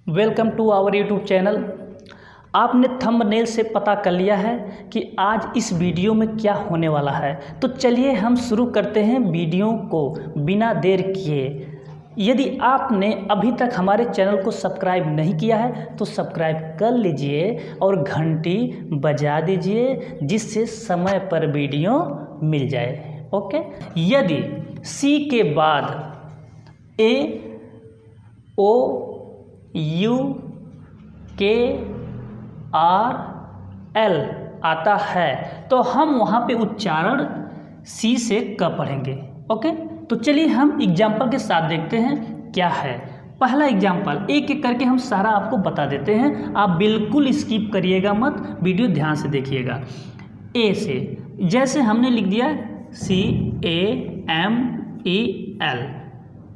Welcome to our YouTube channel. आपने thumbnail से पता कर लिया है कि आज इस वीडियो में क्या होने वाला है, तो चलिए हम शुरू करते हैं वीडियो को बिना देर किए। यदि आपने अभी तक हमारे चैनल को सब्सक्राइब नहीं किया है तो सब्सक्राइब कर लीजिए और घंटी बजा दीजिए, जिससे समय पर वीडियो मिल जाए। ओके। यदि सी के बाद ए ओ यू के आर एल आता है तो हम वहाँ पे उच्चारण सी से क पढ़ेंगे। ओके, तो चलिए हम एग्जाम्पल के साथ देखते हैं क्या है। पहला एग्जाम्पल एक एक करके हम सारा आपको बता देते हैं, आप बिल्कुल स्किप करिएगा मत, वीडियो ध्यान से देखिएगा। ए से जैसे हमने लिख दिया CAMEL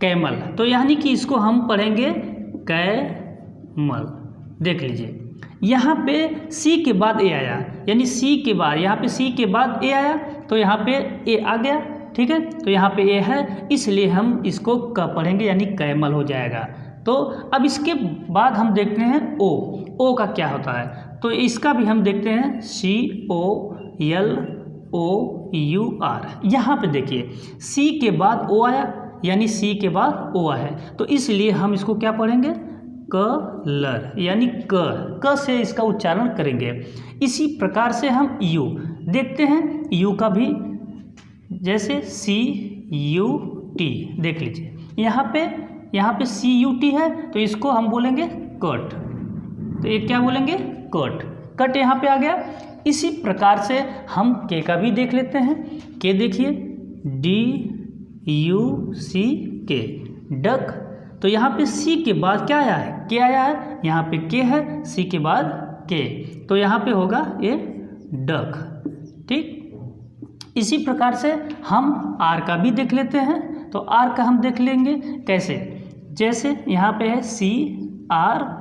कैमल, तो यानी कि इसको हम पढ़ेंगे कैमल। देख लीजिए यहाँ पे सी के बाद ए आया, यानी सी के बाद यहाँ पे सी के बाद ए आया तो यहाँ पे ए आ गया। ठीक है, तो यहाँ पे ए है, इसलिए हम इसको क पढ़ेंगे, यानी कैमल हो जाएगा। तो अब इसके बाद हम देखते हैं ओ का क्या होता है, तो इसका भी हम देखते हैं COLOUR। यहाँ पे देखिए सी के बाद ओ आया, यानी सी के बाद ओ है, तो इसलिए हम इसको क्या पढ़ेंगे कलर, यानी क से इसका उच्चारण करेंगे। इसी प्रकार से हम यू देखते हैं, यू का भी जैसे CUT देख लीजिए, यहाँ पे CUT है तो इसको हम बोलेंगे कट, तो ये क्या बोलेंगे कट यहाँ पे आ गया। इसी प्रकार से हम के का भी देख लेते हैं। के देखिए DUCK डक, तो यहाँ पे सी के बाद क्या आया है, के आया है, यहाँ पे के है, सी के बाद के, तो यहाँ पे होगा ये डक। ठीक, इसी प्रकार से हम आर का भी देख लेते हैं, तो आर का हम देख लेंगे कैसे, जैसे यहाँ पे है CROP।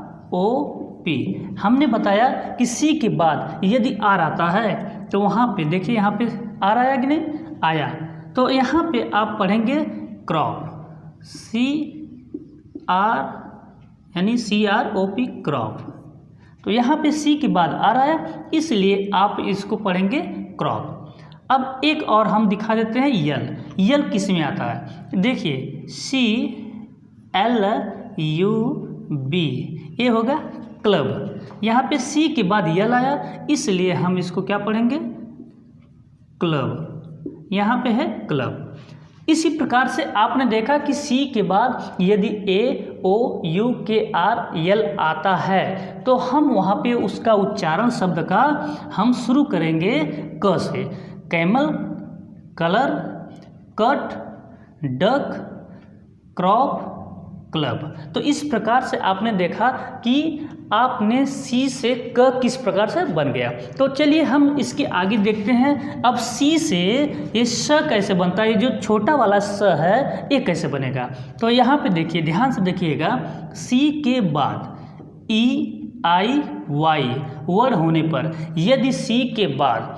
हमने बताया कि सी के बाद यदि आर आता है तो वहाँ पे देखिए, यहाँ पे आर आया कि नहीं आया, तो यहाँ पे आप पढ़ेंगे क्रॉप, यानी CROP क्रॉप। तो यहाँ पे सी के बाद आ रहा है, इसलिए आप इसको पढ़ेंगे क्रॉप। अब एक और हम दिखा देते हैं यल किस में आता है, देखिए CLUB, ये होगा क्लब। यहाँ पे सी के बाद यल आया, इसलिए हम इसको क्या पढ़ेंगे क्लब, यहाँ पे है क्लब। इसी प्रकार से आपने देखा कि सी के बाद यदि AOUKRL आता है तो हम वहाँ पे उसका उच्चारण शब्द का हम शुरू करेंगे क से, camel, colour, cut, duck, crop, club. तो इस प्रकार से आपने देखा कि आपने सी से क किस प्रकार से बन गया। तो चलिए हम इसके आगे देखते हैं, अब सी से ये स कैसे बनता है, ये जो छोटा वाला स है ये कैसे बनेगा। तो यहाँ पे देखिए, ध्यान से देखिएगा, सी के बाद EIY वर्ड होने पर यदि सी के बाद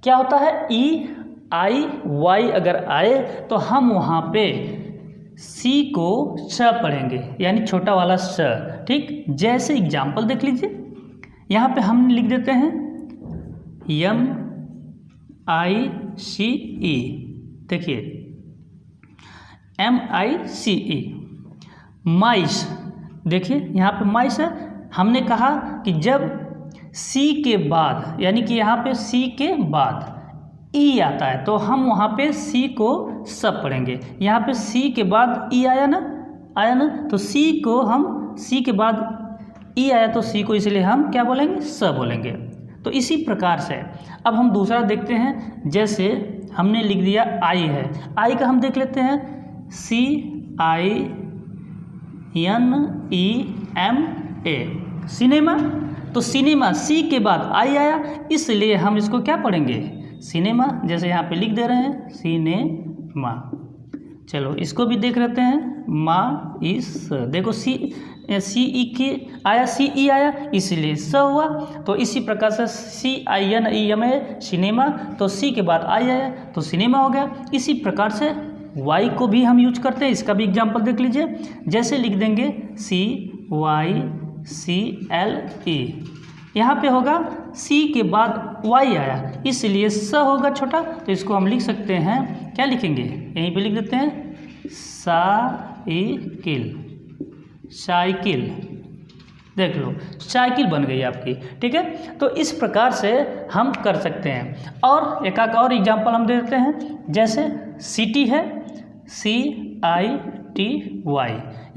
क्या होता है EIY अगर आए तो हम वहाँ पे सी को स पढ़ेंगे, यानी छोटा वाला स। ठीक, जैसे एग्जाम्पल देख लीजिए, यहाँ पे हम लिख देते हैं MICE, देखिए MICE, माइस। देखिए यहाँ पे माइस है, हमने कहा कि जब सी के बाद, यानी कि यहाँ पे सी के बाद ई आता है तो हम वहाँ पे सी को सब पढ़ेंगे। यहाँ पे सी के बाद ई आया ना, तो सी को हम, सी के बाद ई आया तो सी को इसलिए हम क्या बोलेंगे स बोलेंगे। तो इसी प्रकार से अब हम दूसरा देखते हैं, जैसे हमने लिख दिया आई है, आई का हम देख लेते हैं CINEMA, सिनेमा। तो सिनेमा सी के बाद आई आया, इसलिए हम इसको क्या पढ़ेंगे सिनेमा, जैसे यहाँ पे लिख दे रहे हैं सिनेमा। चलो इसको भी देख लेते हैं, माँ इस, देखो CE आया, CE आया, इसलिए स हुआ। तो इसी प्रकार से CINEMA सिनेमा, तो सी के बाद आई आया तो सिनेमा हो गया। इसी प्रकार से वाई को भी हम यूज करते हैं, इसका भी एग्जाम्पल देख लीजिए, जैसे लिख देंगे YCLE। यहाँ पे होगा C के बाद Y आया, इसलिए स होगा छोटा, तो इसको हम लिख सकते हैं, क्या लिखेंगे, यहीं पे लिख देते हैं साइकिल। साइकिल, देख लो साइकिल बन गई आपकी। ठीक है, तो इस प्रकार से हम कर सकते हैं। और एक और एग्जांपल हम दे देते हैं, जैसे सिटी है, CITY।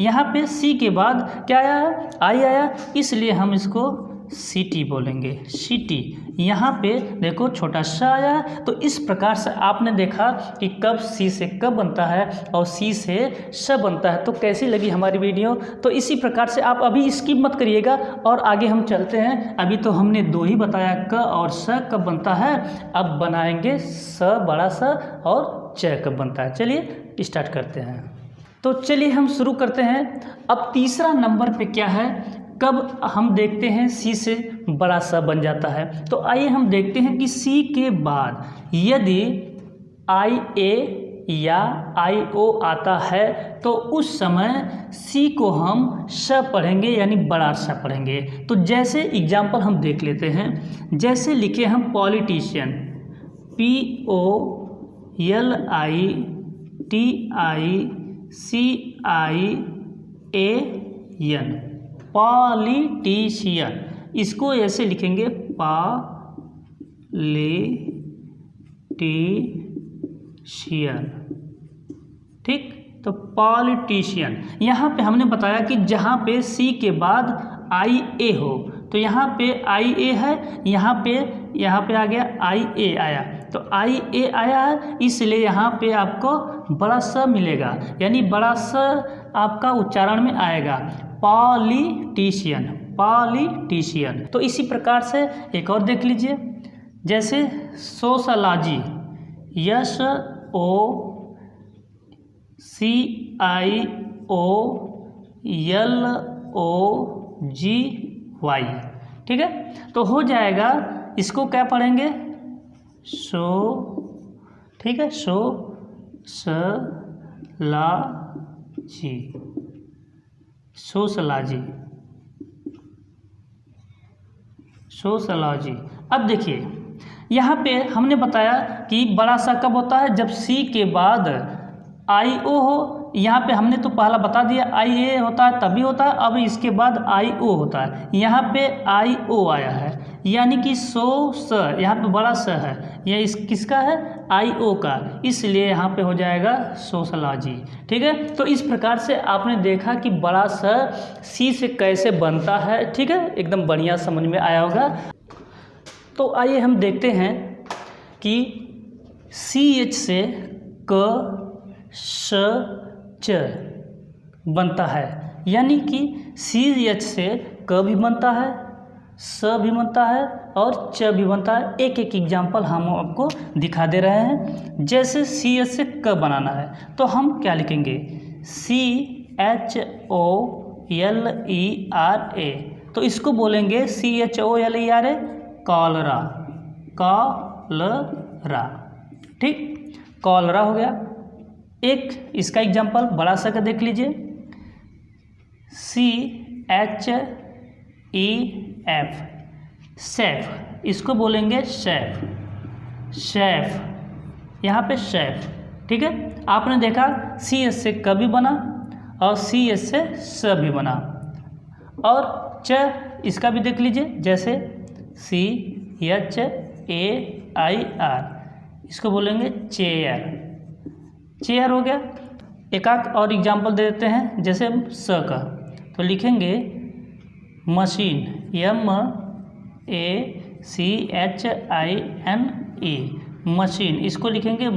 यहाँ पे C के बाद क्या आया है, I आया, इसलिए हम इसको सिटी बोलेंगे, सिटी। यहाँ पे देखो छोटा सा आया है। तो इस प्रकार से आपने देखा कि कब सी से कब बनता है और सी से श बनता है। तो कैसी लगी हमारी वीडियो? तो इसी प्रकार से आप अभी स्किप मत करिएगा और आगे हम चलते हैं। अभी तो हमने दो ही बताया, क और स कब बनता है, अब बनाएंगे स बड़ा सा और च कब बनता है। चलिए स्टार्ट करते हैं। तो चलिए हम शुरू करते हैं। अब तीसरा नंबर पे क्या है, कब हम देखते हैं सी से बड़ा सा बन जाता है। तो आइए हम देखते हैं कि सी के बाद यदि IA या IO आता है तो उस समय सी को हम श पढ़ेंगे, यानी बड़ा सा पढ़ेंगे। तो जैसे एग्जाम्पल हम देख लेते हैं, जैसे लिखे हम पॉलिटिशियन, POLITICIAN, पॉलिटिशियन। इसको ऐसे लिखेंगे पॉलिटिशियन। ठीक, तो पॉलिटिशियन। यहाँ पे हमने बताया कि जहाँ पे सी के बाद IA हो, तो यहाँ पे IA है, यहाँ पे आ गया IA आया, तो IA आया है, इसलिए यहाँ पे आपको बड़ा स मिलेगा, यानी बड़ा स आपका उच्चारण में आएगा, पॉलिटिशियन, पॉलिटिशियन। तो इसी प्रकार से एक और देख लीजिए, जैसे सोशलॉजी, SOCIOLOGY। ठीक है, तो हो जाएगा, इसको क्या पढ़ेंगे, ठीक है, सोशलॉजी। अब देखिए यहाँ पे हमने बताया कि बड़ा सा कब होता है, जब सी के बाद IO हो। यहाँ पे हमने तो पहला बता दिया IA होता है तभी होता है, अब इसके बाद IO होता है। यहाँ पे IO आया है, यानी कि यहाँ पे बड़ा स है, यह किसका है, IO का, इसलिए यहाँ पे हो जाएगा सोशलॉजी। ठीक है, तो इस प्रकार से आपने देखा कि बड़ा स सी से कैसे बनता है। ठीक है, एकदम बढ़िया समझ में आया होगा। तो आइए हम देखते हैं कि CH से क श च बनता है, यानी कि CH से क भी बनता है, स भी बनता है और च भी बनता है। एक एक एग्जाम्पल हम आपको दिखा दे रहे हैं। जैसे CH से क बनाना है तो हम क्या लिखेंगे, CHOLERA, तो इसको बोलेंगे CHOLERA, कॉलरा, कॉलरा। ठीक, कॉलरा हो गया। एक इसका एग्जाम्पल बड़ा सा का देख लीजिए, CHEF, शेफ, इसको बोलेंगे शेफ, शेफ, यहाँ पे शेफ। ठीक है, आपने देखा CH से क भी बना और CH से स भी बना। और च, इसका भी देख लीजिए, जैसे CHAIR, इसको बोलेंगे चेयर, चेयर हो गया। एक और एग्जाम्पल दे देते हैं, जैसे स का, तो लिखेंगे मशीन, MACHINE, मशीन, इसको लिखेंगे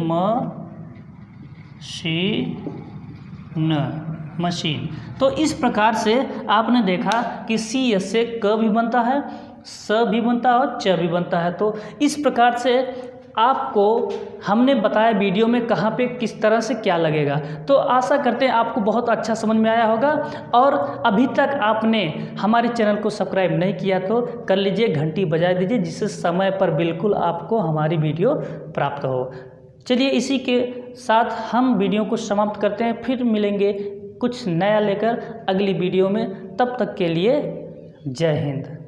मशीन। तो इस प्रकार से आपने देखा कि CH से क भी बनता है, स भी बनता है और च भी बनता है। तो इस प्रकार से आपको हमने बताया वीडियो में कहाँ पे किस तरह से क्या लगेगा। तो आशा करते हैं आपको बहुत अच्छा समझ में आया होगा। और अभी तक आपने हमारे चैनल को सब्सक्राइब नहीं किया तो कर लीजिए, घंटी बजा दीजिए, जिससे समय पर बिल्कुल आपको हमारी वीडियो प्राप्त हो। चलिए इसी के साथ हम वीडियो को समाप्त करते हैं, फिर मिलेंगे कुछ नया लेकर अगली वीडियो में। तब तक के लिए जय हिंद।